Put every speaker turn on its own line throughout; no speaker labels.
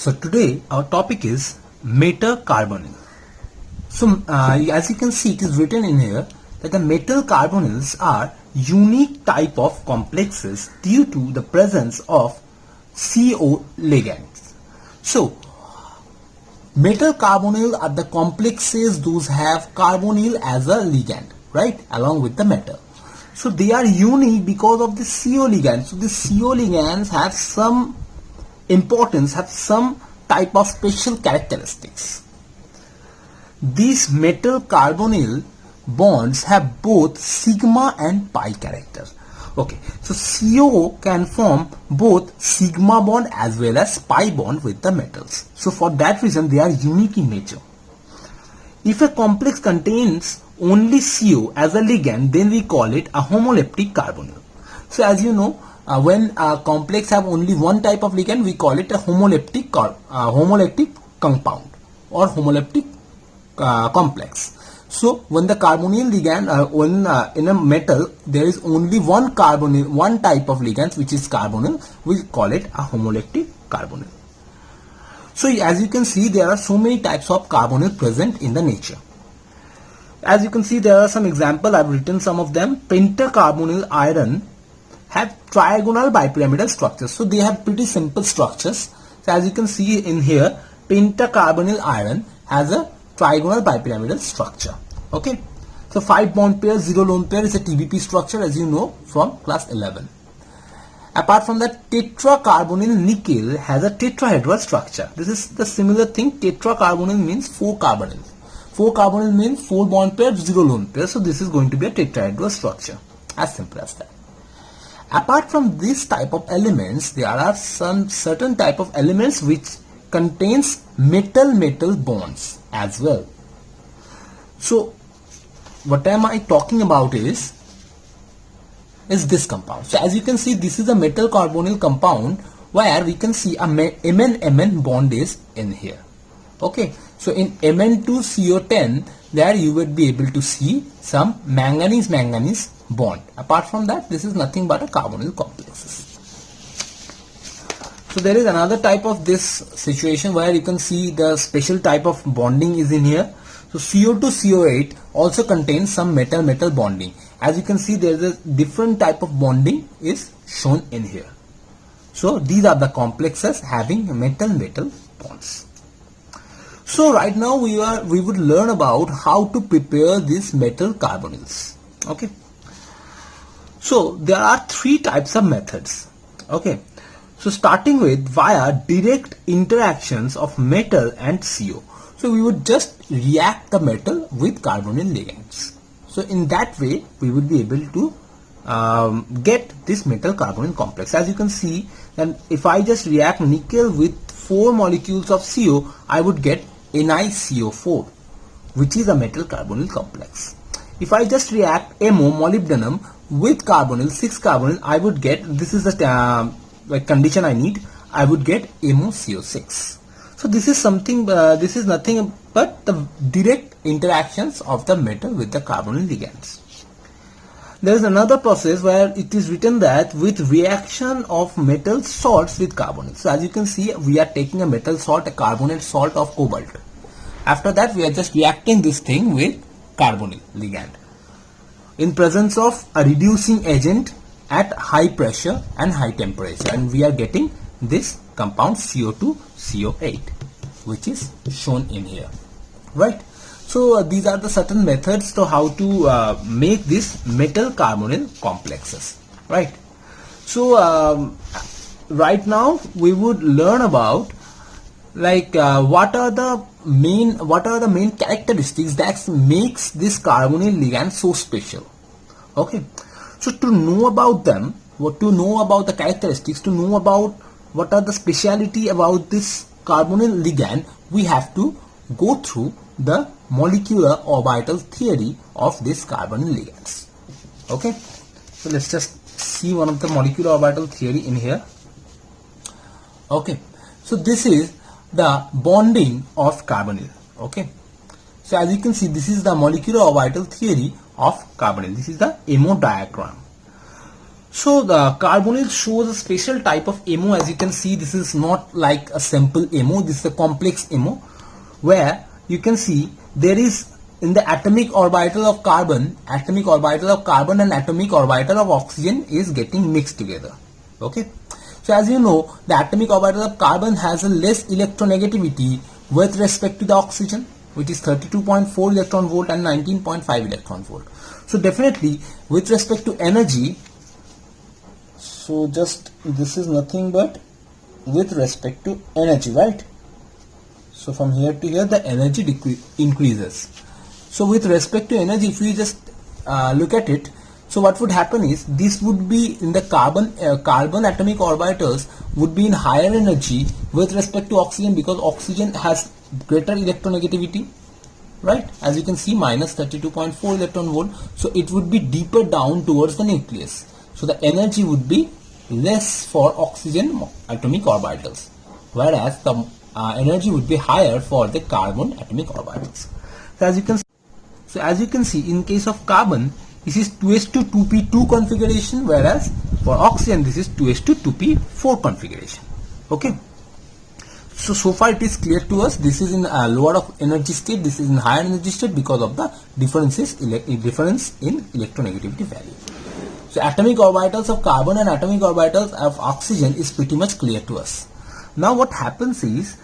So today our topic is metal carbonyl. So as you can see, it is written in here that the metal carbonyls are unique type of complexes due to the presence of CO ligands. So metal carbonyl are the complexes those have carbonyl as a ligand, right, along with the metal. So they are unique because of the CO ligand. So the CO ligands have some importance, have some type of special characteristics. These metal carbonyl bonds have both sigma and pi character. Okay, so CO can form both sigma bond as well as pi bond with the metals. So for that reason they are unique in nature. If a complex contains only CO as a ligand, then we call it a homoleptic carbonyl. So as you know, when a complex have only one type of ligand, we call it a homoleptic compound or homoleptic complex. So when the carbonyl ligand, in a metal there is only one type of ligand which is carbonyl, we call it a homoleptic carbonyl. So as you can see, there are so many types of carbonyl present in the nature. As you can see, there are some examples. I have written some of them. Pentacarbonyl iron have trigonal bipyramidal structures. So they have pretty simple structures. So as you can see in here, pentacarbonyl iron has a trigonal bipyramidal structure. Okay. So 5 bond pair, 0 lone pair is a TBP structure, as you know from class 11. Apart from that, tetracarbonyl nickel has a tetrahedral structure. This is the similar thing. Tetracarbonyl means 4 carbonyls. 4 carbonyl means 4 bond pair, 0 lone pair. So this is going to be a tetrahedral structure. As simple as that. Apart from this type of elements, there are some certain type of elements which contains metal-metal bonds as well. So what am I talking about is this compound. So as you can see, this is a metal carbonyl compound where we can see a Mn bond is in here. Okay, so in Mn2CO10 there you would be able to see some manganese bond. Apart from that, this is nothing but a carbonyl complexes. So there is another type of this situation where you can see the special type of bonding is in here. So CO2CO8 also contains some metal-metal bonding. As you can see, there is a different type of bonding is shown in here. So these are the complexes having metal-metal bonds. So right now we would learn about how to prepare these metal carbonyls. Okay. So there are 3 types of methods. Okay. So starting with via direct interactions of metal and CO. So we would just react the metal with carbonyl ligands. So in that way we would be able to get this metal carbonyl complex. As you can see, then if I just react nickel with 4 molecules of CO, I would get NiCO4, which is a metal carbonyl complex. If I just react MO molybdenum with carbonyl 6 carbonyl, I would get, this is the condition I need, I would get MoCO6. So this is something, this is nothing but the direct interactions of the metal with the carbonyl ligands. There is another process where it is written that with reaction of metal salts with carbonyl. So as you can see, we are taking a metal salt, a carbonate salt of cobalt. After that, we are just reacting this thing with carbonyl ligand in presence of a reducing agent at high pressure and high temperature, and we are getting this compound CO2CO8, which is shown in here, right? So these are the certain methods to how to make this metal carbonyl complexes, right? So right now we would learn about what are the main characteristics that makes this carbonyl ligand so special. Okay, so to know about them, to know about the characteristics, to know about what are the speciality about this carbonyl ligand, we have to go through the molecular orbital theory of this carbonyl ligands. Okay, so let's just see one of the molecular orbital theory in here. Okay, so this is the bonding of carbonyl. Okay, so as you can see, this is the molecular orbital theory of carbonyl. This is the MO diagram. So the carbonyl shows a special type of MO. As you can see, this is not like a simple MO, this is a complex MO, where you can see there is in the atomic orbital of carbon and atomic orbital of oxygen is getting mixed together. Okay. So as you know, the atomic orbital of carbon has a less electronegativity with respect to the oxygen, which is 32.4 electron volt and 19.5 electron volt. So definitely with respect to energy, so just this is nothing but with respect to energy, right? So from here to here the energy increases. So with respect to energy, if we just look at it, so what would happen is this would be in the carbon atomic orbitals would be in higher energy with respect to oxygen, because oxygen has greater electronegativity, right? As you can see, minus 32.4 electron volt. So it would be deeper down towards the nucleus. So the energy would be less for oxygen atomic orbitals, whereas the energy would be higher for the carbon atomic orbitals. So as you can see, in case of carbon, this is 2s2 2p2 configuration, whereas for oxygen this is 2s2 2p4 configuration. Okay. So far it is clear to us. This is in a lower of energy state, this is in higher energy state because of the difference in electronegativity value. So atomic orbitals of carbon and atomic orbitals of oxygen is pretty much clear to us. Now what happens is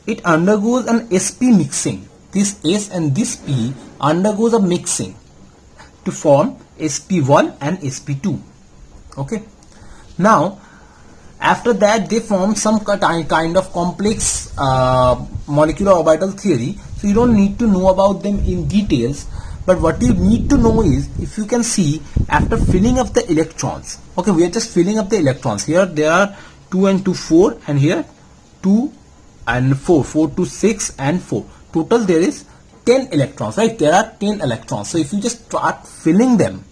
it undergoes an sp mixing. This S and this P undergoes a mixing to form sp1 and sp2. Okay. Now after that they form some kind of complex molecular orbital theory. So you don't need to know about them in details, but what you need to know is, if you can see, after filling up the electrons, okay, we are just filling up the electrons. Here there are 2 and 2 4, and here 2 and 4 4 2 6 and 4. Total there is 10 electrons, right? There are 10 electrons. So if you just start filling them,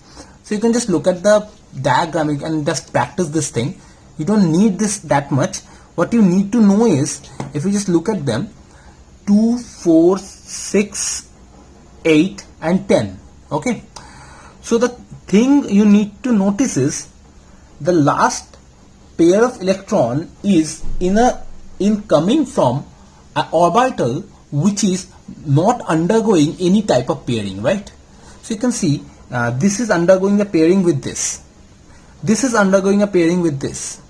so you can just look at the diagram and just practice this thing. You don't need this that much. What you need to know is, if you just look at them, 2 4 6 8 and 10. Okay. So the thing you need to notice is the last pair of electron is coming from an orbital which is not undergoing any type of pairing, right? So you can see this is undergoing a pairing with this. This is undergoing a pairing with this,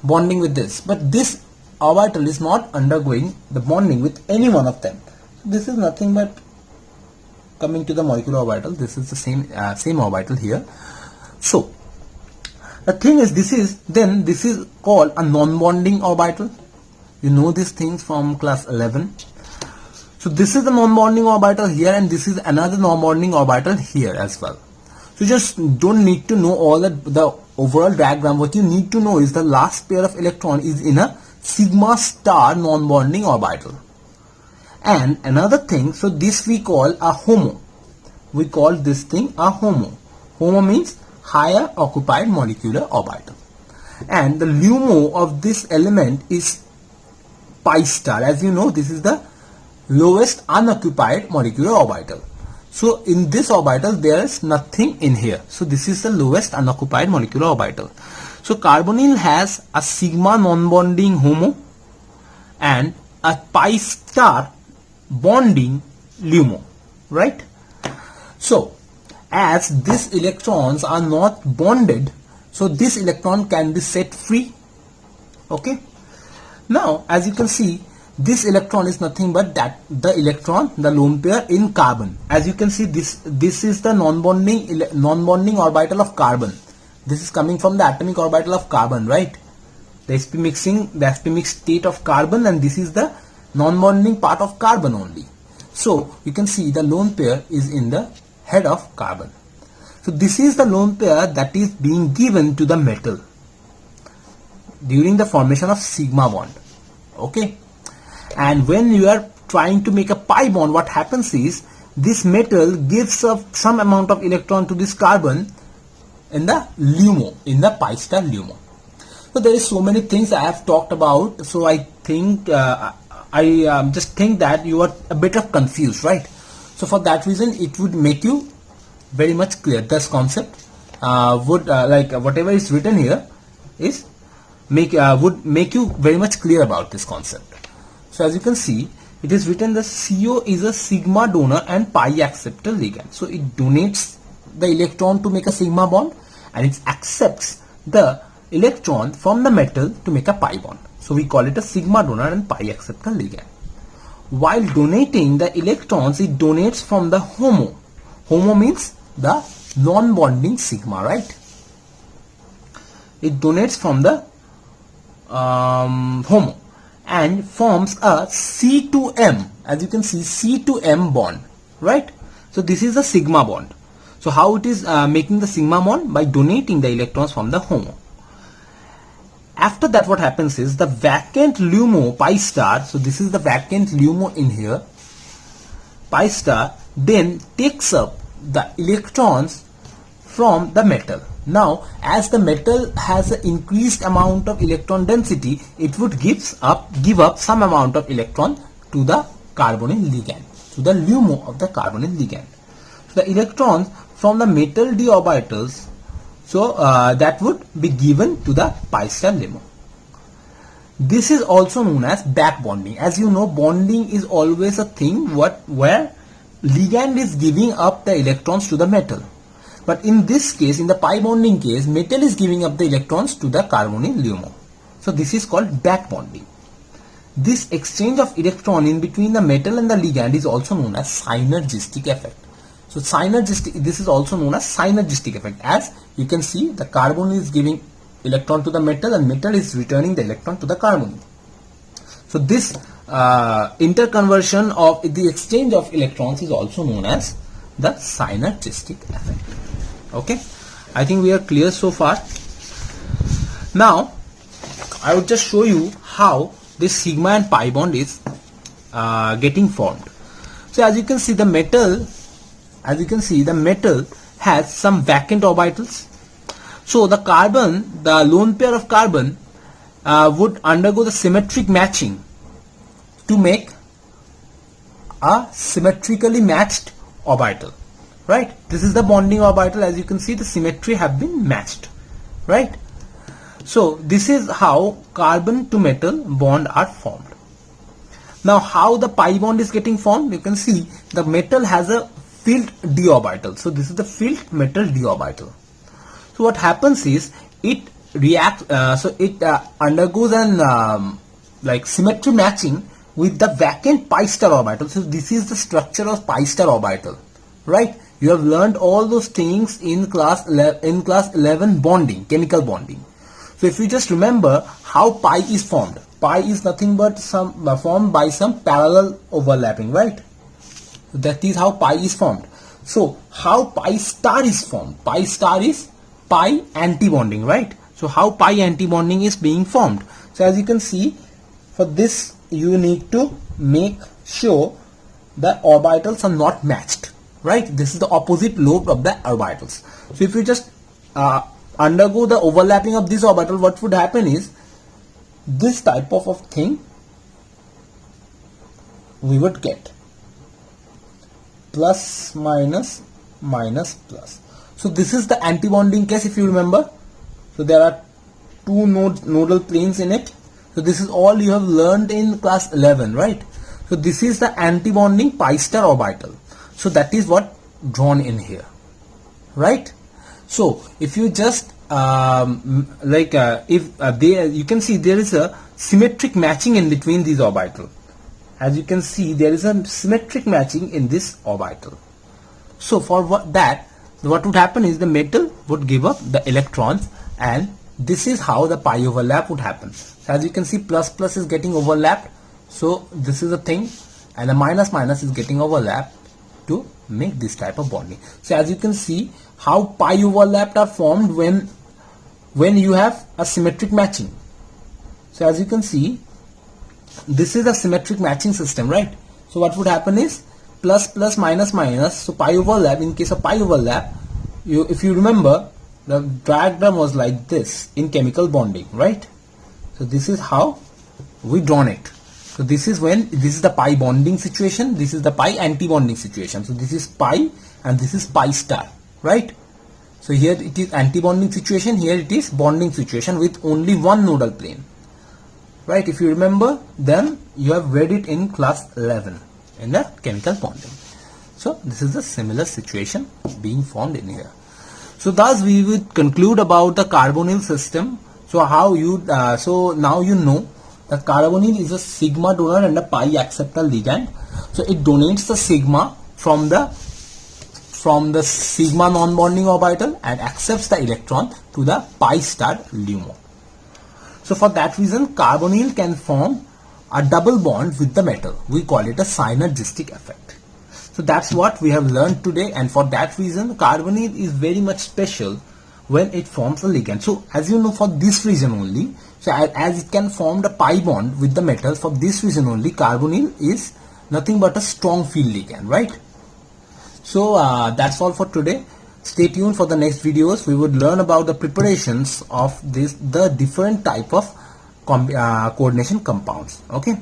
bonding with this, but this orbital is not undergoing the bonding with any one of them. This is nothing but coming to the molecular orbital. This is the same orbital here. So the thing is, this is called a non-bonding orbital. You know these things from class 11. So this is the non-bonding orbital here, and this is another non-bonding orbital here as well. So you just don't need to know all the overall diagram. What you need to know is the last pair of electron is in a sigma star non-bonding orbital. And another thing, so this we call a HOMO. We call this thing a HOMO. HOMO means higher occupied molecular orbital. And the LUMO of this element is pi star. As you know, this is the lowest unoccupied molecular orbital. So in this orbital there is nothing in here. So this is the lowest unoccupied molecular orbital. So carbonyl has a sigma non-bonding HOMO and a pi star bonding LUMO, right? So as these electrons are not bonded, so this electron can be set free. Okay. Now as you can see, this electron is nothing but the electron, the lone pair in carbon. As you can see, this is the non-bonding orbital of carbon. This is coming from the atomic orbital of carbon, right? The sp mixed state of carbon, and this is the non-bonding part of carbon only. So you can see the lone pair is in the head of carbon. So this is the lone pair that is being given to the metal during the formation of sigma bond. Okay. And when you are trying to make a pi bond, what happens is this metal gives up some amount of electron to this carbon in the LUMO, in the pi star LUMO. So there is so many things I have talked about. So I think I just think that you are a bit of confused, right? So for that reason, it would make you very much clear this concept. would like whatever is written here is would make you very much clear about this concept. So as you can see, it is written that CO is a sigma donor and pi acceptor ligand. So it donates the electron to make a sigma bond, and it accepts the electron from the metal to make a pi bond. So we call it a sigma donor and pi acceptor ligand. While donating the electrons, it donates from the HOMO. HOMO means the non-bonding sigma, right? It donates from the HOMO and forms a C2M, as you can see, C2M bond, right? So this is the sigma bond. So how it is making the sigma bond? By donating the electrons from the HOMO. After that, what happens is the vacant LUMO pi star, so this is the vacant LUMO in here, pi star then takes up the electrons from the metal. Now as the metal has an increased amount of electron density, it would give up some amount of electron to the carbonyl ligand, to the LUMO of the carbonyl ligand. So the electrons from the metal d orbitals, so that would be given to the pi star LUMO. This is also known as back bonding. As you know, bonding is always a thing where ligand is giving up the electrons to the metal. But in this case, in the pi bonding case, metal is giving up the electrons to the carbonyl LUMO. So this is called back bonding. This exchange of electron in between the metal and the ligand is also known as synergistic effect. So synergistic, this is also known as synergistic effect. As you can see, the carbon is giving electron to the metal and metal is returning the electron to the carbon. So this interconversion of the exchange of electrons is also known as the synergistic effect. Okay, I think we are clear so far. Now I would just show you how this sigma and pi bond is getting formed. So as you can see, the metal has some vacant orbitals. So the carbon, the lone pair of carbon would undergo the symmetric matching to make a symmetrically matched orbital, right? This is the bonding orbital. As you can see, the symmetry have been matched, right? So this is how carbon to metal bond are formed. Now how the pi bond is getting formed? You can see the metal has a filled d orbital. So this is the filled metal d orbital. So what happens is it reacts, it undergoes an like symmetry matching with the vacant pi star orbital. So this is the structure of pi star orbital, right? You have learned all those things in class 11 bonding, chemical bonding. So if you just remember how pi is formed, pi is nothing but formed by some parallel overlapping, right? So that is how pi is formed. So how pi star is formed? Pi star is pi anti-bonding, right? So how pi anti-bonding is being formed? So as you can see, for this you need to make sure the orbitals are not matched, right? This is the opposite lobe of the orbitals. So if you just undergo the overlapping of this orbital, what would happen is this type of thing we would get plus minus minus plus. So this is the anti-bonding case, if you remember. So there are two nodal planes in it. So this is all you have learned in class 11, right? So this is the anti-bonding pi star orbital. So that is what drawn in here, right? So if you just you can see there is a symmetric matching in between these orbitals. As you can see, there is a symmetric matching in this orbital. So for what would happen is the metal would give up the electrons, and this is how the pi overlap would happen. So as you can see, plus plus is getting overlapped. So this is a thing, and the minus minus is getting overlapped to make this type of bonding. So as you can see how pi overlapped are formed when you have a symmetric matching. So as you can see, this is a symmetric matching system, right? So what would happen is plus plus minus minus. So pi overlap, in case of pi overlap, if you remember, the diagram was like this in chemical bonding, right? So this is how we drawn it. So this is the pi bonding situation, this is the pi anti-bonding situation. So this is pi and this is pi star, right? So here it is anti-bonding situation, here it is bonding situation with only one nodal plane. Right, if you remember, then you have read it in class 11 in the chemical bonding. So this is a similar situation being formed in here. So thus we would conclude about the carbonyl system. So how you so now you know that carbonyl is a sigma donor and a pi acceptor ligand. So it donates the sigma from the sigma non-bonding orbital and accepts the electron to the pi star LUMO. So for that reason, carbonyl can form a double bond with the metal. We call it a synergistic effect. So that's what we have learned today, and for that reason, carbonyl is very much special when it forms a ligand. So as you know, for this reason only, so as it can form the pi bond with the metal, for this reason only, carbonyl is nothing but a strong field ligand, right? So that's all for today. Stay tuned for the next videos. We would learn about the preparations of the different type of coordination compounds. Okay.